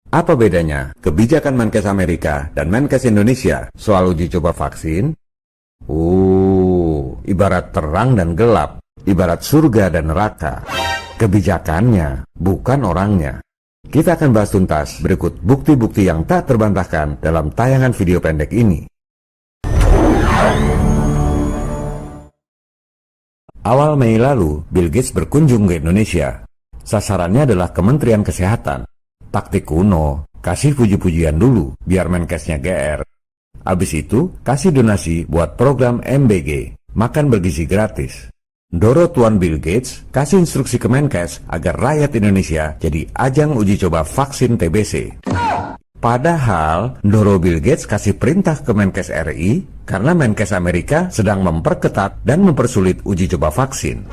Apa bedanya kebijakan Menkes Amerika dan Menkes Indonesia soal uji coba vaksin? Ibarat terang dan gelap, ibarat surga dan neraka. Kebijakannya, bukan orangnya. Kita akan bahas tuntas berikut bukti-bukti yang tak terbantahkan dalam tayangan video pendek ini. Awal Mei lalu, Bill Gates berkunjung ke Indonesia. Sasarannya adalah Kementerian Kesehatan. Taktik kuno, kasih puji-pujian dulu biar Menkesnya GR. Abis itu, kasih donasi buat program MBG, makan bergizi gratis. Doro Tuan Bill Gates kasih instruksi ke Menkes agar rakyat Indonesia jadi ajang uji coba vaksin TBC. Padahal, Doro Bill Gates kasih perintah ke Menkes RI karena Menkes Amerika sedang memperketat dan mempersulit uji coba vaksin.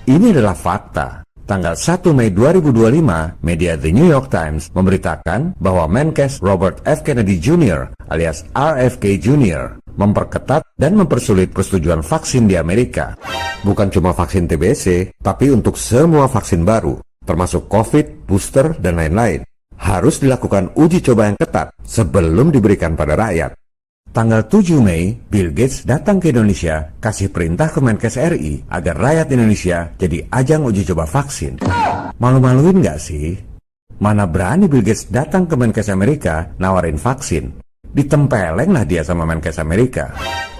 Ini adalah fakta. Tanggal 1 Mei 2025, media The New York Times memberitakan bahwa Menkes Robert F. Kennedy Jr. alias RFK Jr. memperketat dan mempersulit persetujuan vaksin di Amerika. Bukan cuma vaksin TBC, tapi untuk semua vaksin baru, termasuk COVID, booster, dan lain-lain. Harus dilakukan uji coba yang ketat sebelum diberikan pada rakyat. Tanggal 7 Mei, Bill Gates datang ke Indonesia, kasih perintah ke Menkes RI agar rakyat Indonesia jadi ajang uji coba vaksin. Malu-maluin nggak sih? Mana berani Bill Gates datang ke Menkes Amerika nawarin vaksin. Ditempeleng lah dia sama Menkes Amerika.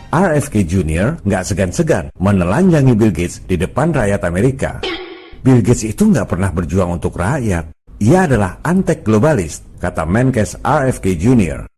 RFK Jr. nggak segan-segan menelanjangi Bill Gates di depan rakyat Amerika. Bill Gates itu nggak pernah berjuang untuk rakyat. Ia adalah antek globalis, kata Menkes RFK Jr.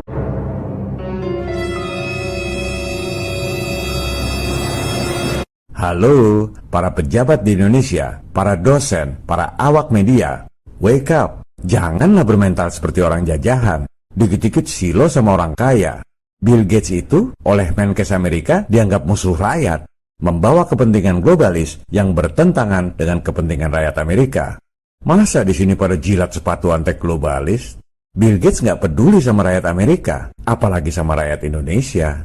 Halo, para pejabat di Indonesia, para dosen, para awak media. Wake up, janganlah bermental seperti orang jajahan. Dikit-dikit silo sama orang kaya. Bill Gates itu oleh Menkes Amerika dianggap musuh rakyat, membawa kepentingan globalis yang bertentangan dengan kepentingan rakyat Amerika. Masa di sini pada jilat sepatu antek globalis? Bill Gates nggak peduli sama rakyat Amerika, apalagi sama rakyat Indonesia.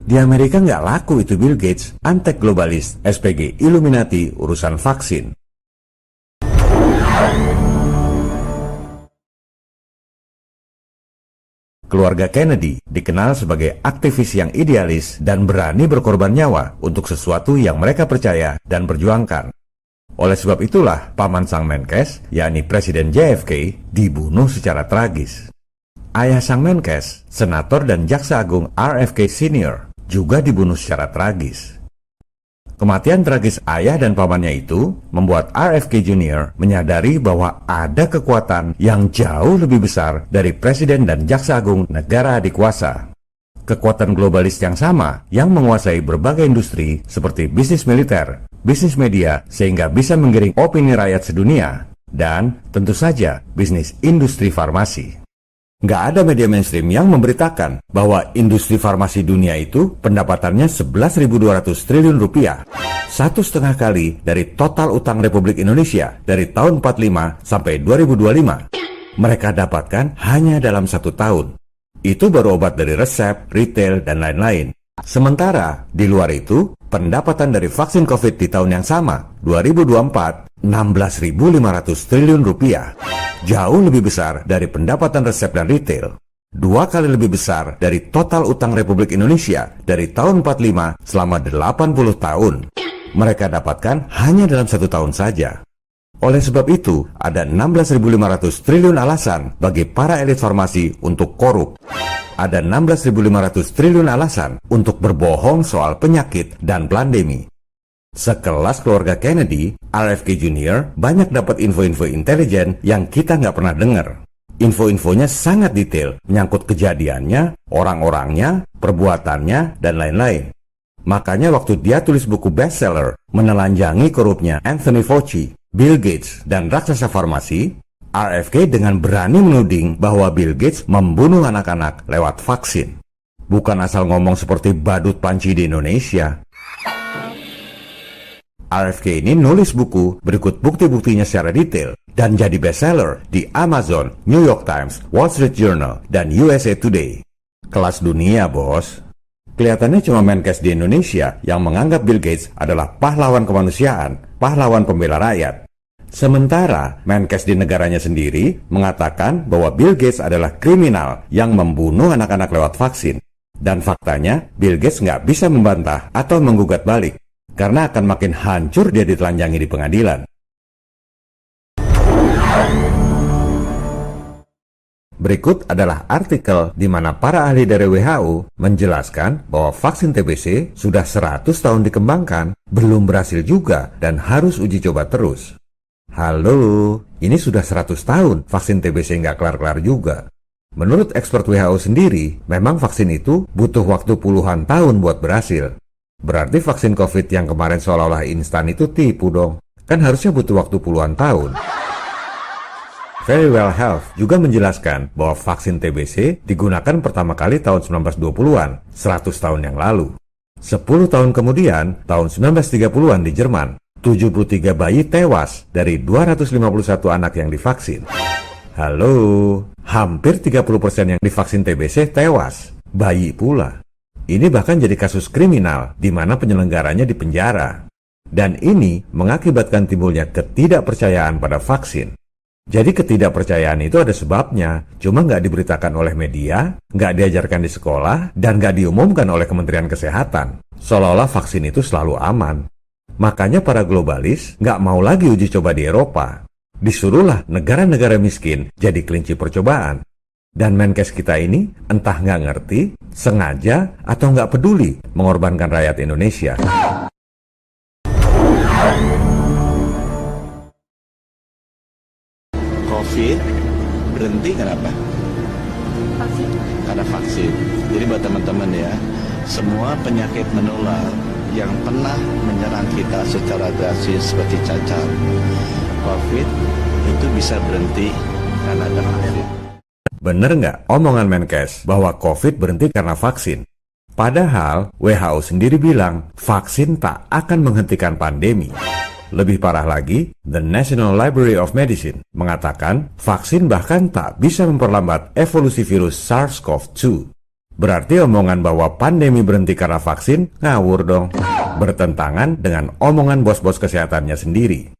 Di Amerika nggak laku itu Bill Gates, antek globalis, SPG Illuminati urusan vaksin. Keluarga Kennedy dikenal sebagai aktivis yang idealis dan berani berkorban nyawa untuk sesuatu yang mereka percaya dan perjuangkan. Oleh sebab itulah, paman sang Menkes, yakni Presiden JFK, dibunuh secara tragis. Ayah sang Menkes, Senator dan Jaksa Agung RFK Sr., juga dibunuh secara tragis. Kematian tragis ayah dan pamannya itu membuat RFK Jr. menyadari bahwa ada kekuatan yang jauh lebih besar dari Presiden dan Jaksa Agung negara adikuasa. Kekuatan globalis yang sama yang menguasai berbagai industri seperti bisnis militer, bisnis media, sehingga bisa menggiring opini rakyat sedunia, dan tentu saja bisnis industri farmasi. Nggak ada media mainstream yang memberitakan bahwa industri farmasi dunia itu pendapatannya 11.200 triliun rupiah. 1,5 kali dari total utang Republik Indonesia dari tahun 45 sampai 2025. Mereka dapatkan hanya dalam 1 tahun. Itu baru obat dari resep, retail, dan lain-lain. Sementara, di luar itu, pendapatan dari vaksin COVID di tahun yang sama, 2024, 16.500 triliun rupiah. Jauh lebih besar dari pendapatan resep dan retail. 2 kali lebih besar dari total utang Republik Indonesia dari tahun 45 selama 80 tahun. Mereka dapatkan hanya dalam 1 tahun saja. Oleh sebab itu, ada 16.500 triliun alasan bagi para elit farmasi untuk korup. Ada 16.500 triliun alasan untuk berbohong soal penyakit dan pandemi. Sekelas keluarga Kennedy, RFK Jr. banyak dapat info-info intelijen yang kita nggak pernah dengar. Info-infonya sangat detail, menyangkut kejadiannya, orang-orangnya, perbuatannya, dan lain-lain. Makanya waktu dia tulis buku bestseller, menelanjangi korupnya Anthony Fauci, Bill Gates, dan raksasa farmasi, RFK dengan berani menuding bahwa Bill Gates membunuh anak-anak lewat vaksin. Bukan asal ngomong seperti badut panci di Indonesia. RFK ini nulis buku berikut bukti-buktinya secara detail dan jadi bestseller di Amazon, New York Times, Wall Street Journal, dan USA Today. Kelas dunia, bos. Kelihatannya cuma Menkes di Indonesia yang menganggap Bill Gates adalah pahlawan kemanusiaan, pahlawan pembela rakyat. Sementara Menkes di negaranya sendiri mengatakan bahwa Bill Gates adalah kriminal yang membunuh anak-anak lewat vaksin. Dan faktanya, Bill Gates nggak bisa membantah atau menggugat balik, karena akan makin hancur dia ditelanjangi di pengadilan. Berikut adalah artikel di mana para ahli dari WHO menjelaskan bahwa vaksin TBC sudah 100 tahun dikembangkan, belum berhasil juga, dan harus uji coba terus. Halo, ini sudah 100 tahun vaksin TBC nggak kelar-kelar juga. Menurut expert WHO sendiri, memang vaksin itu butuh waktu puluhan tahun buat berhasil. Berarti vaksin COVID yang kemarin seolah-olah instan itu tipu dong. Kan harusnya butuh waktu puluhan tahun. Verywell Health juga menjelaskan bahwa vaksin TBC digunakan pertama kali tahun 1920-an, 100 tahun yang lalu. 10 tahun kemudian, tahun 1930-an di Jerman, 73 bayi tewas dari 251 anak yang divaksin. Halo, hampir 30% yang divaksin TBC tewas, bayi pula. Ini bahkan jadi kasus kriminal di mana penyelenggaranya dipenjara. Dan ini mengakibatkan timbulnya ketidakpercayaan pada vaksin. Jadi ketidakpercayaan itu ada sebabnya, cuma nggak diberitakan oleh media, nggak diajarkan di sekolah, dan nggak diumumkan oleh Kementerian Kesehatan. Seolah-olah vaksin itu selalu aman. Makanya para globalis nggak mau lagi uji coba di Eropa. Disuruhlah negara-negara miskin jadi kelinci percobaan. Dan Menkes kita ini entah nggak ngerti, sengaja, atau nggak peduli mengorbankan rakyat Indonesia. COVID berhenti kenapa? Vaksin. Karena vaksin. Jadi buat teman-teman ya, semua penyakit menular yang pernah menyerang kita secara drastis seperti cacar, COVID itu bisa berhenti karena ada vaksin. Bener nggak omongan Menkes bahwa COVID berhenti karena vaksin? Padahal WHO sendiri bilang vaksin tak akan menghentikan pandemi. Lebih parah lagi, The National Library of Medicine mengatakan vaksin bahkan tak bisa memperlambat evolusi virus SARS-CoV-2. Berarti omongan bahwa pandemi berhenti karena vaksin ngawur dong. Bertentangan dengan omongan bos-bos kesehatannya sendiri.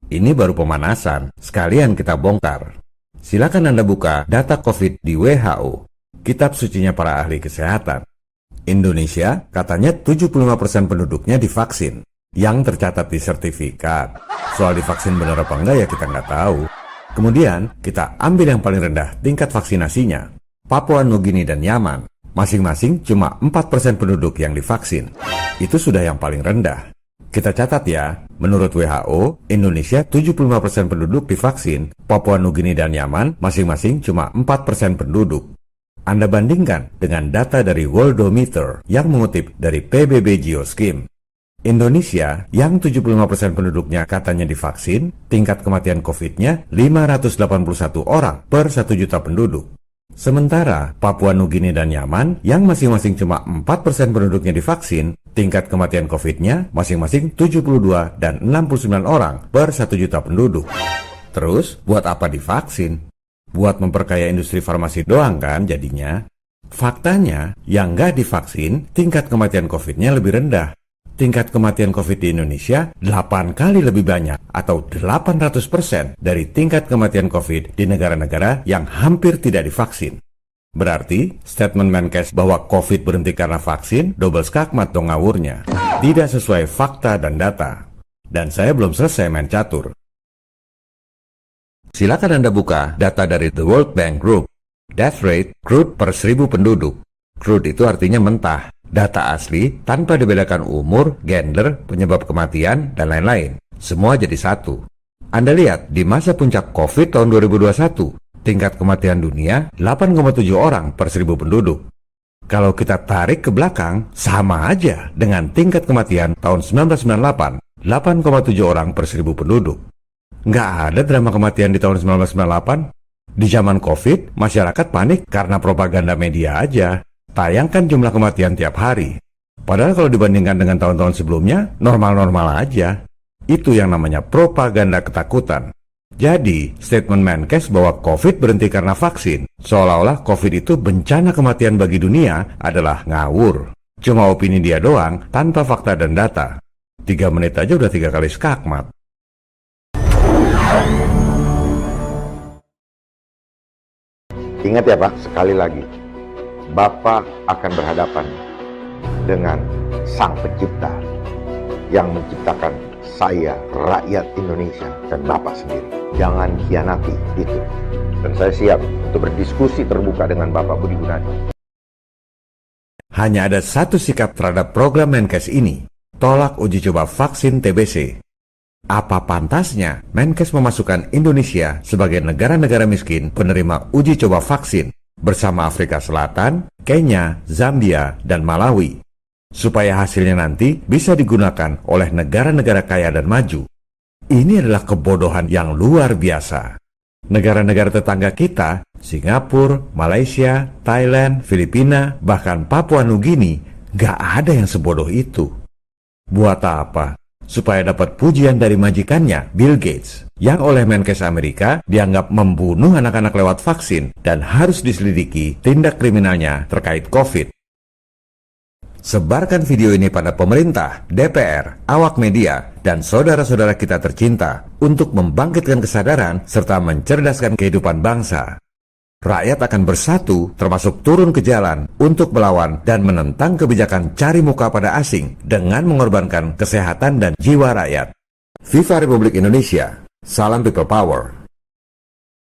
Ini baru pemanasan, sekalian kita bongkar. Silakan Anda buka data COVID di WHO, kitab sucinya para ahli kesehatan. Indonesia katanya 75% penduduknya divaksin, yang tercatat di sertifikat. Soal divaksin benar apa enggak ya kita nggak tahu. Kemudian kita ambil yang paling rendah tingkat vaksinasinya, Papua Nugini dan Yaman. Masing-masing cuma 4% penduduk yang divaksin. Itu sudah yang paling rendah. Kita catat ya, menurut WHO, Indonesia 75% penduduk divaksin, Papua Nugini dan Yaman masing-masing cuma 4% penduduk. Anda bandingkan dengan data dari Worldometer yang mengutip dari PBB Geoskim. Indonesia yang 75% penduduknya katanya divaksin, tingkat kematian COVID-nya 581 orang per 1 juta penduduk. Sementara Papua Nugini dan Yaman yang masing-masing cuma 4% penduduknya divaksin, tingkat kematian COVID-nya masing-masing 72 dan 69 orang per 1 juta penduduk. Terus, buat apa divaksin? Buat memperkaya industri farmasi doang kan jadinya? Faktanya, yang nggak divaksin, tingkat kematian COVID-nya lebih rendah. Tingkat kematian COVID di Indonesia 8 kali lebih banyak atau 800% dari tingkat kematian COVID di negara-negara yang hampir tidak divaksin. Berarti, statement Menkes bahwa COVID berhenti karena vaksin double skakmat dong ngawurnya. Tidak sesuai fakta dan data. Dan saya belum selesai main catur. Silakan Anda buka data dari The World Bank Group. Death rate crude per 1000 penduduk. Crude itu artinya mentah. Data asli tanpa dibedakan umur, gender, penyebab kematian, dan lain-lain. Semua jadi satu. Anda lihat, di masa puncak COVID tahun 2021, tingkat kematian dunia 8,7 orang per 1000 penduduk. Kalau kita tarik ke belakang, sama aja dengan tingkat kematian tahun 1998, 8,7 orang per 1000 penduduk. Nggak ada drama kematian di tahun 1998. Di zaman COVID, masyarakat panik karena propaganda media aja. Tayangkan jumlah kematian tiap hari. Padahal kalau dibandingkan dengan tahun-tahun sebelumnya, normal-normal aja. Itu yang namanya propaganda ketakutan. Jadi, statement Menkes bahwa COVID berhenti karena vaksin, seolah-olah COVID itu bencana kematian bagi dunia adalah ngawur. Cuma opini dia doang, tanpa fakta dan data. 3 menit aja udah 3 kali skakmat. Ingat ya Pak, sekali lagi, Bapak akan berhadapan dengan Sang Pencipta yang menciptakan saya, rakyat Indonesia, dan Bapak sendiri. Jangan khianati itu. Dan saya siap untuk berdiskusi terbuka dengan Bapak Budi Gunadi. Hanya ada satu sikap terhadap program Menkes ini, tolak uji coba vaksin TBC. Apa pantasnya Menkes memasukkan Indonesia sebagai negara-negara miskin penerima uji coba vaksin bersama Afrika Selatan, Kenya, Zambia, dan Malawi, supaya hasilnya nanti bisa digunakan oleh negara-negara kaya dan maju. Ini adalah kebodohan yang luar biasa. Negara-negara tetangga kita, Singapura, Malaysia, Thailand, Filipina, bahkan Papua Nugini, gak ada yang sebodoh itu. Buat apa? Supaya dapat pujian dari majikannya, Bill Gates, yang oleh Menkes Amerika dianggap membunuh anak-anak lewat vaksin dan harus diselidiki tindak kriminalnya terkait COVID. Sebarkan video ini pada pemerintah, DPR, awak media, dan saudara-saudara kita tercinta untuk membangkitkan kesadaran serta mencerdaskan kehidupan bangsa. Rakyat akan bersatu, termasuk turun ke jalan untuk melawan dan menentang kebijakan cari muka pada asing dengan mengorbankan kesehatan dan jiwa rakyat. Viva Republik Indonesia! Salam People Power!